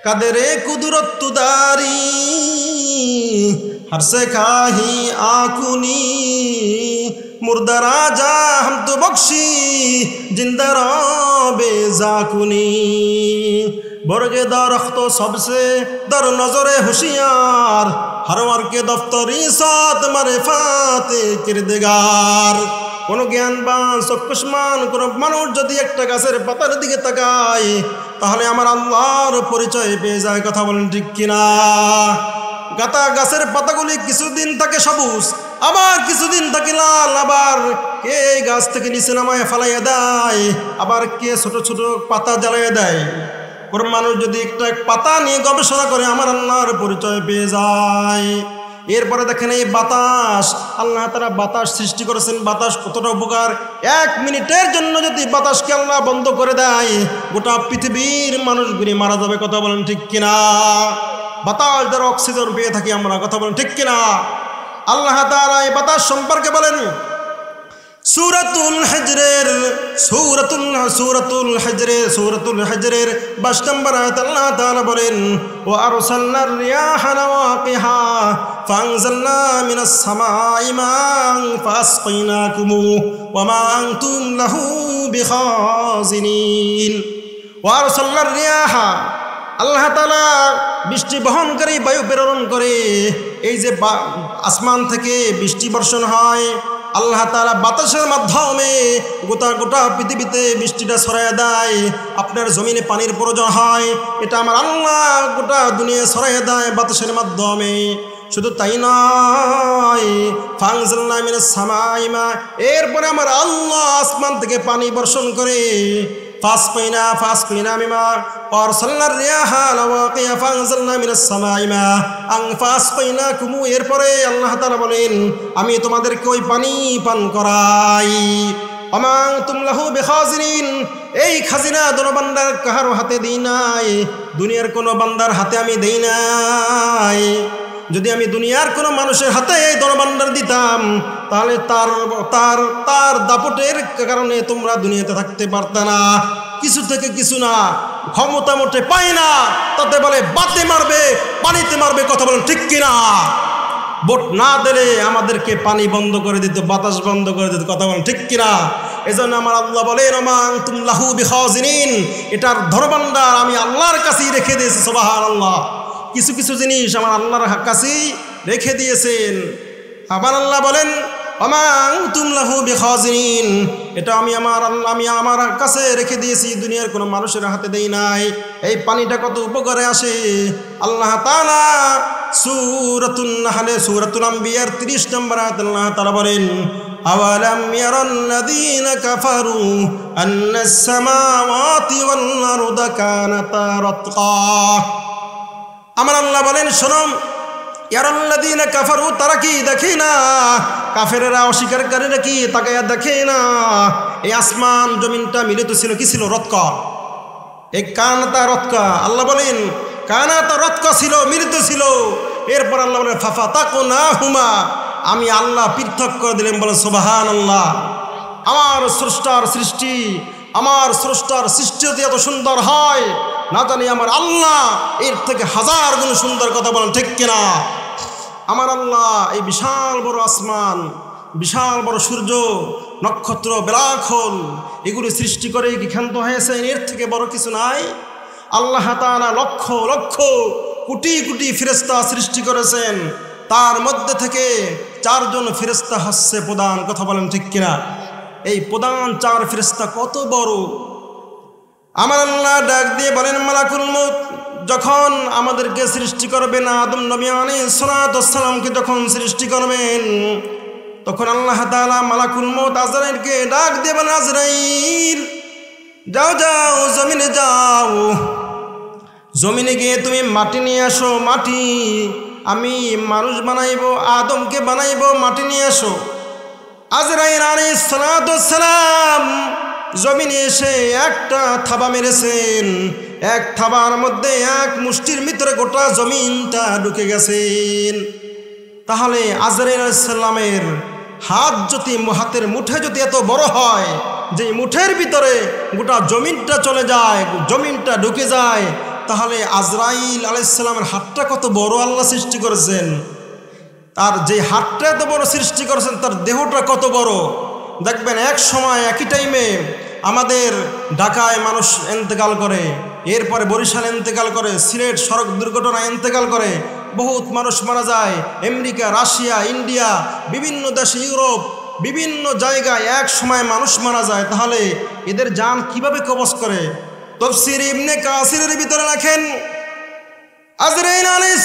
কাদেরে কুদরত তুদারি हर से खाही आकुनी मुर्दा राजा हम तो बख्शी जिंदा बेजाकुनी बरगे दरख्तो सबसे दर नजरे होशियार हर वर के दफ्तरी साथ मारिफाते किरदगार কোনো জ্ঞানবান চক্ষুষ্মান কোনো মানুষ যদি একটা গাছের পাতার দিকে তাকায় তাহলে আমার আল্লাহর পরিচয় পেয়ে যায়। কথা বলেন ঠিক কিনা? গাছের পাতাগুলি কিছুদিন থাকে সবুজ, আবার কিছুদিন থাকে লাল, আবার কে গাছ থেকে নিচে নামায় ফালাইয়া দেয়, আবার কে ছোট ছোট পাতা জ্বালাইয়া দেয়। কোন মানুষ যদি একটা পাতা নিয়ে গবেষণা করে আমার আল্লাহর পরিচয় পেয়ে যায়। এরপরে দেখেন এই বাতাস, আল্লাহ তাআলা বাতাস সৃষ্টি করেছেন। বাতাস কতটা উপকার! 1 মিনিটের জন্য যদি বাতাসকে আল্লাহ বন্ধ করে দেয় গোটা পৃথিবীর মানুষগুলি মারা যাবে। কথা বলেন ঠিক কিনা? বাতাস দ্বারা অক্সিজেন পেয়ে থাকি আমরা। কথা বলেন ঠিক কিনা? আল্লাহ তাআলা এই বাতাস সম্পর্কে বলেন সূরাতুল হিজরের 22 নম্বর আয়াত আল্লাহ তাআলা বলেন ওয়া আরসালনার রিয়াহা লাওয়াকিহা ফাআনজালনা মিনাস সামাই মা'আন ফাসকাইনাকুমু ওয়া মা আনতুম লাহু বিখাজিনিন। ওয়া আরসালনার রিয়াহা, আল্লাহ তাআলা বৃষ্টি বহনকারী বায়ু প্রেরণ করে। এই যে আসমান থেকে বৃষ্টি বর্ষণ হয়, আল্লাহ তাআলা বাতাসের মাধ্যমে গোটা পৃথিবীতে বৃষ্টিটা ছড়াইয়া দেয়। আপনার জমিনে পানির প্রয়োজন হয়, এটা আমার আল্লাহ গোটা দুনিয়া ছড়াইয়া দেয় বাতাসের মাধ্যমে। শুধু তাই নয়, ফাআনজালনা মিনাস সামাই মা, এরপরে আমার আল্লাহ আসমান থেকে পানি বর্ষণ করে। ফাসকাইনা মিমা আরসালনার রিয়াহা লাওয়াকিহা ফাআনজালনা মিনাস সামাই মা'আন ফাসকাইনাকুমু, এরপরে আল্লাহ তাআলা বলেন আমি তোমাদেরকে ওই পানি পান করাই। ওয়া মা আনতুম লাহু বিখাজিনিন, এই খাজিনা কোনো বান্দার কাহারো হাতে দেই নাই, দুনিয়ার কোনো বান্দার হাতে আমি দেই নাই। যদি আমি দুনিয়ার কোনো মানুষের হাতে এই ধনভাণ্ডার দিতাম তাহলে তার দাপটের কারণে তোমরা দুনিয়াতে থাকতে পারতে না। কিছু থেকে কিছু না, ক্ষমতা মোটে পাই না, তাতে বলে বাতে মারবে, পানিতে মারবে। কথা বলেন ঠিক কিনা? ভোট না দিলে আমাদেরকে পানি বন্ধ করে দিত, বাতাস বন্ধ করে দিত। কথা বলেন ঠিক কিনা? এজন্য আমার আল্লাহ বলেন ওয়া মা আনতুম লাহু বিখাজিনিন, এটার ধনভাণ্ডার আমি আল্লাহর কাছেই রেখে দিয়েছি। সুবহানাল্লাহ। কিছু কিছু জিনিস আমার আল্লাহর কাছেই রেখে দিয়েছেন। আবার আল্লাহ বলেন ওয়া মা আনতুম লাহু বিখাজিনিন, এটা আমি আমার কাছে রেখে দিয়েছি, দুনিয়ার কোনো মানুষের হাতে দেই নাই। এই পানিটা কত উপকারে আসে। আল্লাহ তাআলা সূরাতুন নাহলে সূরাতুল আম্বিয়ার 30 নম্বর আয়াত আল্লাহ তাআলা বলেন আওয়ালাম ইয়ারাল্লাযীনা কাফারু আন্নাস সামাওয়াতি ওয়াল আরদা কানাতা রাতকা। আমার আল্লাহ বলেন শোনো, ইয়ারাল্লাযীনা কাফারু, তারা কি দেখে না? কাফেরেরা, অস্বীকারীরা কি তাকায়া দেখে না? এই আসমান জমিনটা মিলিত ছিল, কি ছিল? রত্কা। এই কানাতা রত্কা, আল্লাহ বলেন কানাতা রত্কা ছিল, মিলিত ছিল। এরপর আল্লাহ বলেন ফাফাতাকনাহুমা, আমি আল্লাহ পৃথক করে দিলাম। বলে সুবহানাল্লাহ। আমার স্রষ্টার সৃষ্টি, আমার স্রষ্টার সৃষ্টি যদি এত সুন্দর হয়, না জানি আমার আল্লাহ এর থেকে 1000 গুণ সুন্দর। কথা বলেন ঠিক কিনা? আমার আল্লাহ এই বিশাল বড় আসমান, বিশাল বড় সূর্য, নক্ষত্র, ব্ল্যাক হোল, এগুলি সৃষ্টি করে কি ক্ষান্ত হয়েছেন? এর থেকে বড় কিছু নাই। আল্লাহ তাআলা লক্ষ লক্ষ কোটি কোটি ফেরেশতা সৃষ্টি করেছেন, তার মধ্যে থেকে 4 জন ফেরেশতা হচ্ছে প্রধান। কথা বলেন ঠিক কিনা? এই প্রধান 4 ফেরেশতা কত বড়! আমার আল্লাহ ডাক দিয়ে বলেন মালাকুল মউত, যখন আমাদেরকে সৃষ্টি করবেন, আদম নবী আলাইহিস সালাতু ওয়াস সালামকে যখন সৃষ্টি করবেন, তখন আল্লাহ তাআলা মালাকুল মউত আজরাইলকে ডাক দিয়ে বলেন আজরাইল যাও যাও জমিনে যাও, জমিনে গিয়ে তুমি মাটি নিয়ে আসো। মাটি আমি মানুষ বানাইব, আদমকে বানাইব, মাটি নিয়ে আসো। আজরাইল আলাইহিস সালাতু ওয়াস সালাম জমিনে এসে একটা থাবা মেরেছেন, এক থাবার মধ্যে 1 মুষ্টির ভিতরে গোটা জমিনটা ঢুকে গেছেন। তাহলে আজরাইল আলাইহিস সালামের হাত যদি, হাতের মুঠে যদি এত বড় হয় যে মুঠের ভিতরে গোটা জমিনটা চলে যায়, জমিনটা ঢুকে যায়, তাহলে আজরাইল আলাইহিস সালামের হাতটা কত বড় আল্লাহ সৃষ্টি করেছেন, তার যে হাতটা এত বড় সৃষ্টি করেছেন তার দেহটা কত বড়। দেখবেন এক সময় একই টাইমে আমাদের ঢাকায় মানুষ ইন্তেকাল করে, এরপরে বরিশাল ইন্তেকাল করে, সিলেট সড়ক দুর্ঘটনায় ইন্তেকাল করে, বহুত মানুষ মারা যায়। আমেরিকা, রাশিয়া, ইন্ডিয়া, বিভিন্ন দেশে, ইউরোপ, বিভিন্ন জায়গায় এক সময় মানুষ মারা যায়। তাহলে এদের জান কিভাবে কবজ করে? তাফসীর ইবনে কাসিরের ভিতরে রাখেন আজরাইল আলাইহিস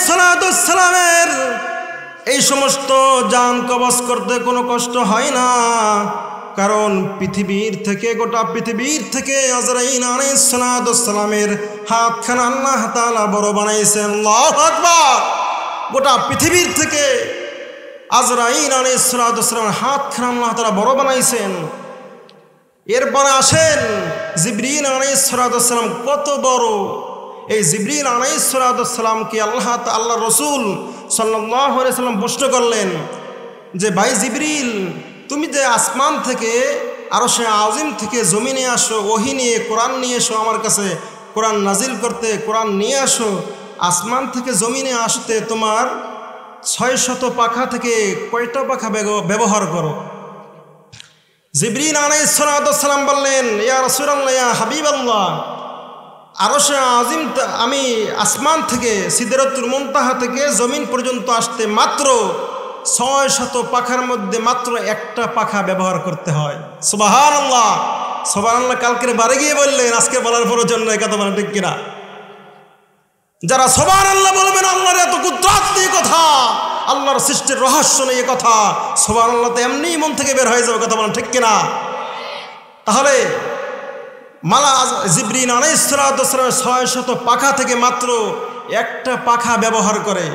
সালামের এই সমস্ত জান কবজ করতে কোনো কষ্ট হয় না, কারণ পৃথিবীর থেকে, গোটা পৃথিবীর থেকে আজরাইল আলাইহিস সালামের হাতখানা আল্লাহ তাআলা বড় বানাইছেন। আল্লাহু আকবার। গোটা পৃথিবীর থেকে আজরাইল আলাইহিস সালামের হাতখানা আল্লাহ তাআলা বড় বানাইছেন। এরপরে আসেন জিবরিল আলাইহিস সালাম কত বড়। এই জিবরিল আলাইহিস সালামকে আল্লাহ রসুল সাল্লাল্লাহু আলাইহি সাল্লাম প্রশ্ন করলেন যে ভাই জিবরিল, তুমি যে আসমান থেকে আরশে আজিম থেকে জমিনে আসো, ওহী নিয়ে, কোরআন নিয়ে এসো আমার কাছে, কোরআন নাজিল করতে, কোরআন নিয়ে আসো, আসমান থেকে জমিনে আসতে তোমার 600 পাখা থেকে কয়টা পাখা ব্যবহার করো? জিবরিল আলাইহিস সালাম বললেন, ইয়া রাসূলুল্লাহ, ইয়া হাবিবাল্লাহ, আরশে আজিম আমি আসমান থেকে সিদরাতুল মুনতাহা থেকে জমিন পর্যন্ত আসতে মাত্র 600 পাখার মধ্যে মাত্র একটা পাখা ব্যবহার করতে হয়। সুবহানাল্লাহ, সুবহানাল্লাহ। কালকের বারে গিয়ে বললেন, আজকে বলার প্রয়োজন এই কথা বলা ঠিক কিনা? যারা সুবহানাল্লাহ বলবেন, আল্লাহর এত কুদরত নিয়ে কথা, আল্লাহর সৃষ্টির রহস্য নিয়ে কথা, সুবহানাল্লাহ তো এমনি মন থেকে বের হয়ে যাবে, কথা বলেন ঠিক কিনা? তাহলে জিবরিল আলাইহিস সালাম 600 পাখা থেকে মাত্র একটা পাখা ব্যবহার করে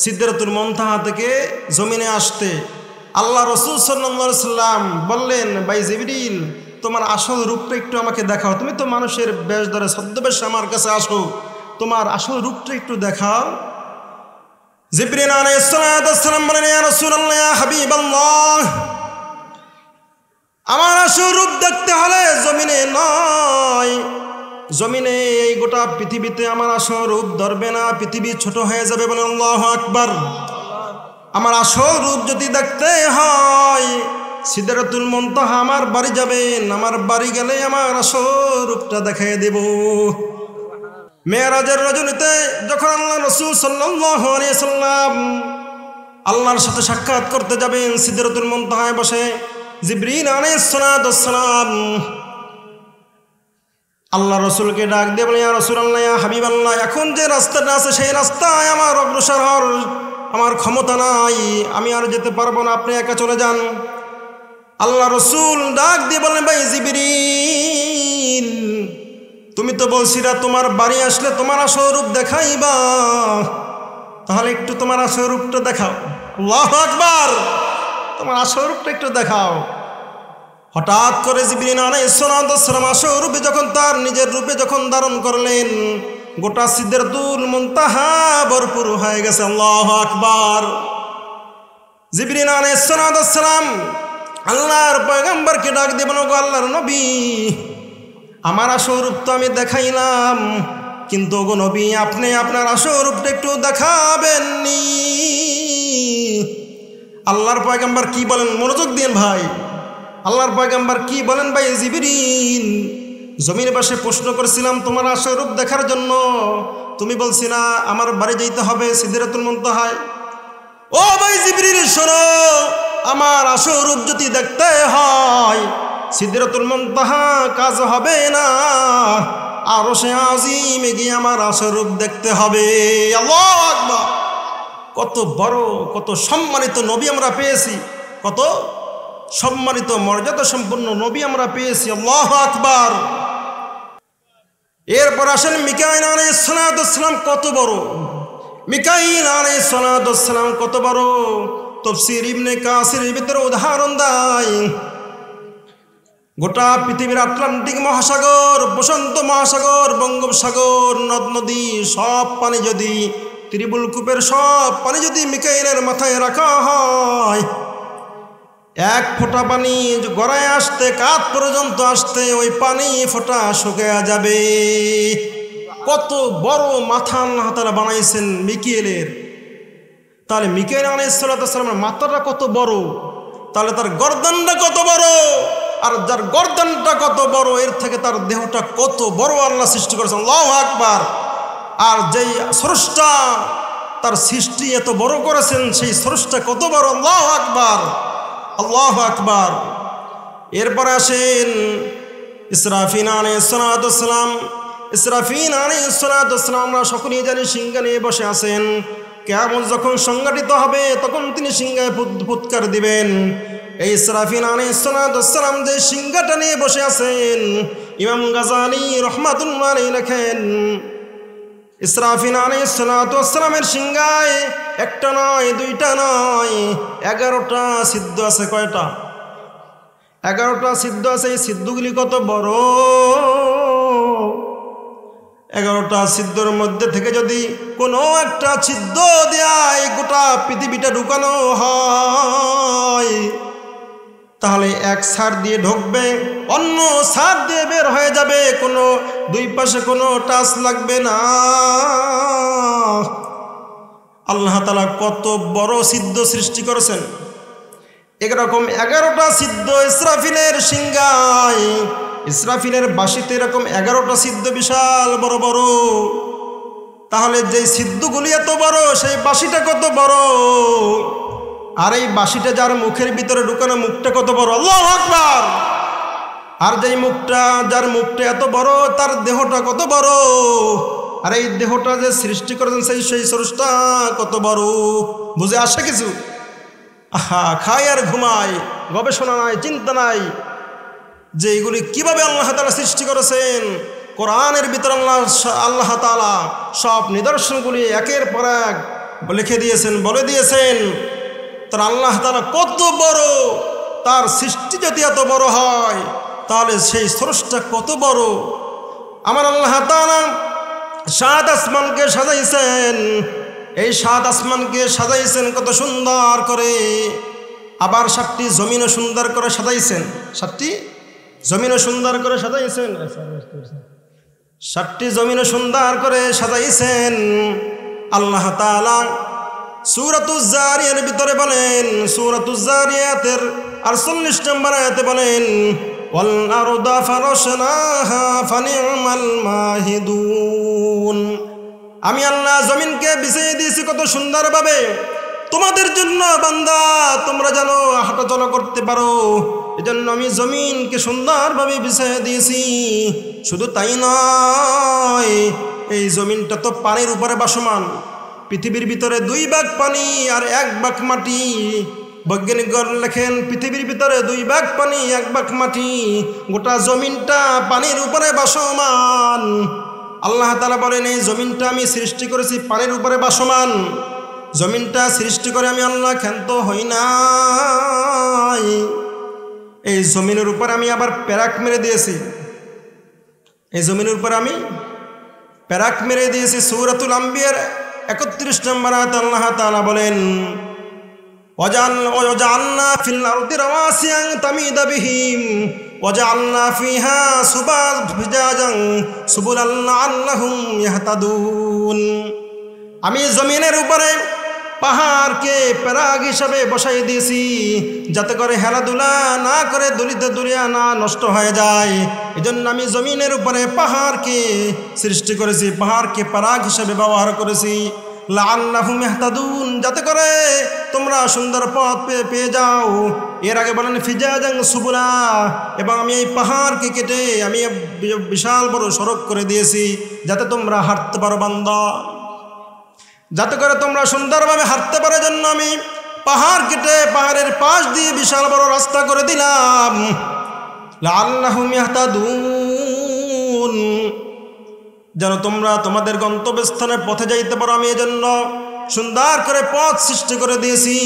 সিদরাতুল মুনতাহা থেকে জমিনে আসতে। আল্লাহ রসুল সাল্লাল্লাহু আলাইহি সাল্লাম বললেন, ভাই জিবরিল, তোমার আসল রূপটা একটু আমাকে দেখাও। তুমি তো মানুষের বেশ ধরে ছদ্মবেশে আমার কাছে আসো, তোমার আসল রূপটা একটু দেখাও। জিবরিল আলাইহিস সালাম বলেন, ইয়া রাসূলুল্লাহ, ইয়া হাবিবাল্লাহ, আমার আসল রূপ দেখতে হলে জমিনে নয়, জমিনে এই গোটা পৃথিবীতে আমার আসল রূপ ধরবে না, পৃথিবী ছোট হয়ে যাবে। বলে আল্লাহু আকবার। আমার আসল রূপ যদি দেখতে হয় সিদরাতুল মুনতাহা আমার বাড়ি যাবেন, আমার বাড়ি গেলে আমার আসল রূপটা দেখাই দেব। মেরাজের রজনীতে যখন আল্লাহ রাসূল সাল্লাল্লাহু আলাইহি সাল্লাম আল্লাহর সাথে সাক্ষাৎ করতে যাবেন, সিদরাতুল মুনতাহায় বসে জিবরিল আলাইহিস সালাম আল্লাহ রসুলকে ডাক দিয়ে বলে, ইয়া রাসূলুল্লাহ, ইয়া হাবিবাল্লাহ, এখন যে রাস্তাটা আছে সেই রাস্তায় আমার অগ্রসর হওয়ার আমার ক্ষমতা নাই, আমি আর যেতে পারবো না, আপনি একা চলে যান। আল্লাহ রসুল ডাক দিয়ে বলেন, ভাই জিবরিল, তুমি তো বলছিলা তোমার বাড়ি আসলে তোমার আসল রূপ দেখাইবা, তাহলে একটু তোমার আসল রূপটা দেখাও। আল্লাহু আকবার। তোমার আসল রূপটা একটু দেখাও। হঠাৎ করে জিবরিল আলাইহিস সালাম আসল রূপে যখন তার নিজের রূপে যখন ধারণ করলেন, গোটা সিদরাতুল মুনতাহা ভরপুর হয়ে গেছে। আল্লাহু আকবার। জিবরিল আলাইহিস সালাম আল্লাহর পয়গম্বরকে ডাক দিয়ে বলল, আল্লাহর নবী, আমার আসল রূপ তো আমি দেখাইলাম, কিন্তু গো নবী, আপনি আপনার আসল রূপটা একটু দেখাবেননি। আল্লাহর পয়গম্বর কি বলেন, মনোযোগ দিন ভাই। আল্লাহর পয়গম্বর কি বলেন, ভাই জিবরিল, জমিনে বসে প্রশ্ন করেছিলাম তোমার আসল রূপ দেখার জন্য, তুমি বলছি না আমার বাড়ি যেতে হবে সিদরাতুল মুনতাহায়। ও ভাই জিবরিল, শোনো, আমার আসল রূপ যদি দেখতে হয় সিদরাতুল মুনতাহা কাজ হবে না, আরশে আজিমে গিয়ে আমার আসল রূপ দেখতে হবে। আল্লাহু আকবার। কত বড়, কত সম্মানিত নবী আমরা পেয়েছি, কত সম্মানিত মর্যাদা সম্পন্ন নবী আমরা পেয়েছি। আল্লাহু আকবার। এরপর আসেন মিকাইল আলাইহিস সালাম কত বড়। মিকাইল আলাইহিস সালাম কত বড়, তাফসীর ইবনে কাসিরের ভিতরে উদাহরণ দেয়। গোটা পৃথিবীর আটলান্টিক মহাসাগর, প্রশান্ত মহাসাগর, বঙ্গোপসাগর, নদ নদী সব পানি যদি, ত্রিবুল কূপের সব পানি যদি মিকাইলের মাথায় রাখা হয়, এক ফোঁটা পানি গড়ায় আসতে, কাঁধ পর্যন্ত আসতে, ওই পানি ফোঁটা শুকিয়ে যাবে। কত বড় মাথা আল্লাহ তাআলা বানাইছেন মিকাইলের। তাহলে মিকাইল আলাইহিস সালামের মাথাটা কত বড়, তাহলে তার গর্দানটা কত বড়, আর যার গর্দানটা কত বড় এর থেকে তার দেহটা কত বড় আল্লাহ সৃষ্টি করেছেন। আল্লাহু আকবার। আর যেই স্রষ্টা তার সৃষ্টি এত বড় করেছেন সেই স্রষ্টা কত বড়। আল্লাহু আকবার, আল্লাহু আকবার। এরপরে আসেন ইসরাফিল আলাইহিস সালাম। ইসরাফিল আলাইহিস সালাম আমরা সকলেই জানি সিংহা নিয়ে বসে আছেন। কিয়ামত যখন সংগঠিত হবে তখন তিনি সিংহায় ফুৎকার দিবেন। এই ইসরাফিল আলাইহিস সালাম যে সিংহাটা নিয়ে বসে আছেন, ইমাম গাজালি রাহমাতুল্লাহ আলাইহি লেখেন ইসরাফিল আলাইহিস সালামের সিংহায় একটা নয়, দুইটা নয়, 11টা সিদ্ধ আছে। কয়টা? 11টা সিদ্ধ আছে। এই সিদ্ধগুলি কত বড়! 11টা সিদ্ধর মধ্যে থেকে যদি কোনো একটা ছিদ্র দেয় গোটা পৃথিবীটা ঢুকানো হয়, তাহলে এক সার দিয়ে ঢুকবে, অন্য সার দিয়ে বের হয়ে যাবে, কোনো দুই পাশে কোনো টাচ লাগবে না। আল্লাহ তাআলা কত বড় সিদ্ধ সৃষ্টি করেছেন। এরকম 11টা সিদ্ধ ইসরাফিলের সিংহায়, ইসরাফিলের বাঁশিতে এরকম 11টা সিদ্ধ বিশাল বড় বড়। তাহলে যে সিদ্ধগুলি এত বড় সেই বাঁশিটা কত বড়, আর এই বাঁশিটা যার মুখের ভিতরে ঢুকানো মুখটা কত বড়। আল্লাহু আকবার। আর যেই মুখটা, যার মুখটা এত বড় তার দেহটা কত বড়, আর এই দেহটা যে সৃষ্টি করেছেন সেই স্রষ্টা কত বড়। বুঝে আসে কিছু? আহা, খায় আর ঘুমায়, গবেষণা নাই, চিন্তা নাই যে এগুলি কিভাবে আল্লাহ তাআলা সৃষ্টি করেছেন। কোরআনের ভিতরে আল্লাহ তাআলা সব নিদর্শনগুলি একের পর এক লিখে দিয়েছেন, বলে দিয়েছেন। তার আল্লাহ তাআলা কত বড়, তার সৃষ্টি যদি এত বড় হয় তাহলে সেই স্রষ্টা কত বড়। আমার আল্লাহ তাআলা 7 আসমানকে সাজাইছেন। এই 7 আসমানকে সাজাইছেন কত সুন্দর করে। আবার 7টি জমিনও সুন্দর করে সাজাইছেন। 7টি জমিনও সুন্দর করে সাজাইছেন। 7টি জমিনও সুন্দর করে সাজাইছেন। আল্লাহ তাআলা সূরাতুজ জারিয়াতের ভিতরে বলেন, সূরাতুজ জারিয়াতের 48 নম্বর আয়াতে বলেন, ওয়াল আরদা ফারাশনাহা ফানি'মাল মাহিদুন। আমি আল্লাহ জমিনকে বিছিয়ে দিয়েছি কত সুন্দরভাবে তোমাদের জন্য বান্দা, তোমরা যেন হাঁটাচলা করতে পারো, এজন্য আমি জমিনকে সুন্দরভাবে বিছিয়ে দিয়েছি। শুধু তাই নয়, এই জমিনটা তো পানির উপরে ভাসমান। পৃথিবীর ভিতরে 2 ভাগ পানি আর 1 ভাগ মাটি। বৈজ্ঞানিকগণ লেখেন পৃথিবীর ভিতরে 2 ভাগ পানি 1 ভাগ মাটি, গোটা জমিনটা পানির উপরে ভাসমান। আল্লাহ তাআলা বলেন এই জমিনটা আমি সৃষ্টি করেছি পানির উপরে ভাসমান। জমিনটা সৃষ্টি করে আমি আল্লাহ ক্ষান্ত হই নাই। এই জমিনের উপরে আমি আবার প্যারাক মেরে দিয়েছি। এই জমিনের উপরে আমি প্যারাক মেরে দিয়েছি। সূরাতুল আম্বিয়ার 31 নম্বর আয়াতে আল্লাহ তাআলা বলেন, ওয়াজআলনা ফিল আরদি রাওয়াসিয়া তামিদা বিহিম ওয়াজআলনা ফিহা সুবাজান সুবুলান লাআল্লাহুম ইয়াহতাদুন। আমি জমিনের উপরে পাহাড়কে প্যারাগ হিসাবে বসাই দিয়েছি, যাতে করে হেলাধুলা না করে দলিতে দুলিয়া না নষ্ট হয়ে যায়। এজন্য আমি জমিনের উপরে পাহাড়কে সৃষ্টি করেছি, পাহাড়কে প্যারাগ হিসাবে ব্যবহার করেছি। লাআল্লাহুম ইয়াহতাদুন, যাতে করে তোমরা সুন্দর পথ পেয়ে যাও। এর আগে বলেন ফিজাজান সুবুলা, এবং আমি এই পাহাড়কে কেটে আমি বিশাল বড় সড়ক করে দিয়েছি যাতে তোমরা হাঁটতে পারো বান্দা, যাতে করে তোমরা সুন্দরভাবে হাঁটতে পারো। জন্য আমি পাহাড় কেটে পাহাড়ের পাশ দিয়ে বিশাল বড় রাস্তা করে দিলাম। লাআল্লাহুম ইয়াহতাদুন, যেন তোমরা তোমাদের গন্তব্যস্থানের পথে যাইতে পারো। আমি এজন্য সুন্দর করে পথ সৃষ্টি করে দিয়েছি।